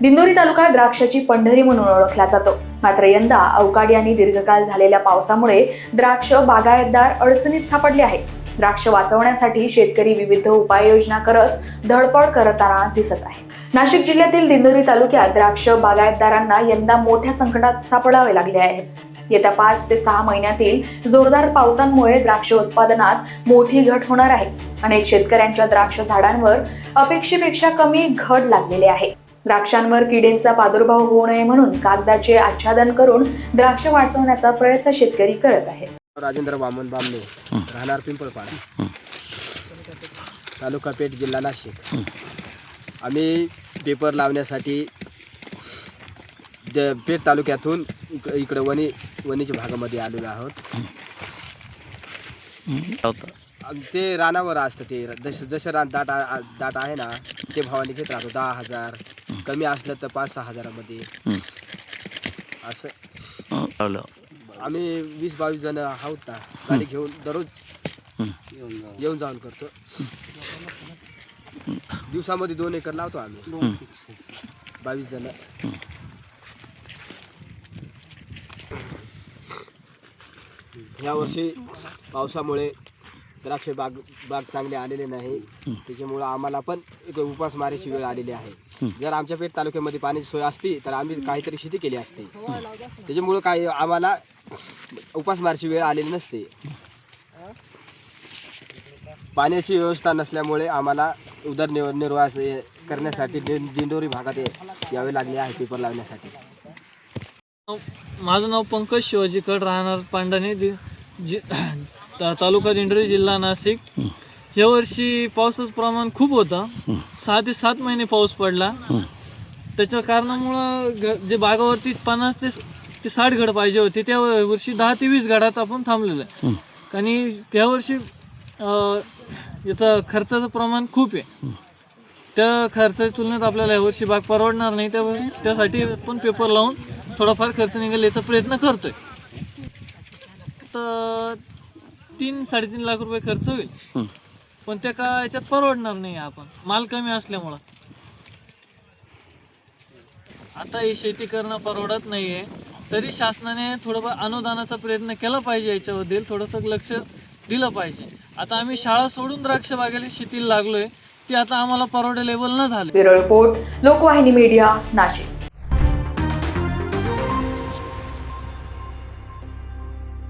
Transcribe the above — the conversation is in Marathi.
दिंडोरी तालुका द्राक्षाची पंढरी म्हणून ओळखला जातो. मात्र यंदा अवकाळी आणि दीर्घकाळ झालेल्या पावसामुळे द्राक्ष बागायतदार अडचणीत सापडले आहेत. द्राक्ष वाचवण्यासाठी शेतकरी विविध उपाययोजना करत धडपड करताना दिसत आहे. नाशिक जिल्ह्यातील दिंडोरी तालुक्यात द्राक्ष बागायतदारांना यंदा मोठ्या संकटात सापडावे लागले आहेत. येत्या 5 ते 6 महिन्यातील जोरदार पावसांमुळे द्राक्ष उत्पादनात मोठी घट होणार आहे. अनेक शेतकऱ्यांच्या द्राक्ष झाडांवर अपेक्षेपेक्षा कमी घड लागलेले आहे. द्राक्षांवर किडींचा प्रादुर्भाव होऊ नये म्हणून कागदाचे आच्छादन करून द्राक्ष वाचवण्याचा प्रयत्न शेतकरी करत आहेत. राजेंद्र वामन बामणे, राहणार पिंपळपाडा, तालुका पेठ, जिल्हा नाशिक. आम्ही पेपर लावण्यासाठी पेठ तालुक्यातून इकडे वणीच्या भागामध्ये आलेलो आहोत. ते रानावर असतं. ते जसं रान दाट आहे ना, ते भावाने घेत राहतो. 10,000 कमी असलं तर 5-6 हजारामध्ये असं. आम्ही 20-22 जण आहोत ना, गाडी घेऊन दररोज येऊन जाऊन करतो. दिवसामध्ये 2 एकर लावतो आम्ही, 22 जण. यावर्षी पावसामुळे द्राक्ष बाग चांगले आलेले नाही. त्याच्यामुळं आम्हाला पण एक उपासमारीची वेळ आलेली आहे. जर आमच्या पेठ तालुक्यामध्ये पाण्याची सोय असती तर आम्ही काहीतरी शेती केली असती. त्याच्यामुळं काही आम्हाला उपासमारीची वेळ आलेली नसते. पाण्याची व्यवस्था नसल्यामुळे आम्हाला उदरनिर्वाह करण्यासाठी दिंडोरी भागात यावे लागले आहे पेपर लावण्यासाठी. माझं नाव पंकज शिवाजी कड, राहणार पांढाणे, तालुका दिंडोरी, जिल्हा नाशिक. यावर्षी पावसाचं प्रमाण खूप होतं. 6 ते 7 महिने पाऊस पडला. त्याच्या कारणामुळं जे बागावरती 50 ते 60 घड पाहिजे होते, त्या वर्षी 10 ते 20 घडात आपण थांबलेलं आहे. आणि यावर्षी याचा खर्चाचं प्रमाण खूप आहे. त्या खर्चाच्या तुलनेत आपल्याला यावर्षी बाग परवडणार नाही. त्यासाठी आपण पेपर लावून थोडाफार खर्च निघेल याचा प्रयत्न करतोय. तर 3-3.5 लाख रुपये खर्च होईल, पण त्या का याच्यात परवडणार नाही. आपण माल कमी असल्यामुळं आता ही शेती करणं परवडत नाही आहे. तरी शासनाने थोडंफार अनुदानाचा प्रयत्न केला पाहिजे. याच्याबद्दल थोडंसं लक्ष दिलं पाहिजे. आता आम्ही शाळा सोडून द्राक्ष बागेला शेतीला लागलोय, ती आता आम्हाला परवडेलेबल न झाले. Bureau report, Lokvahini media, Nashik.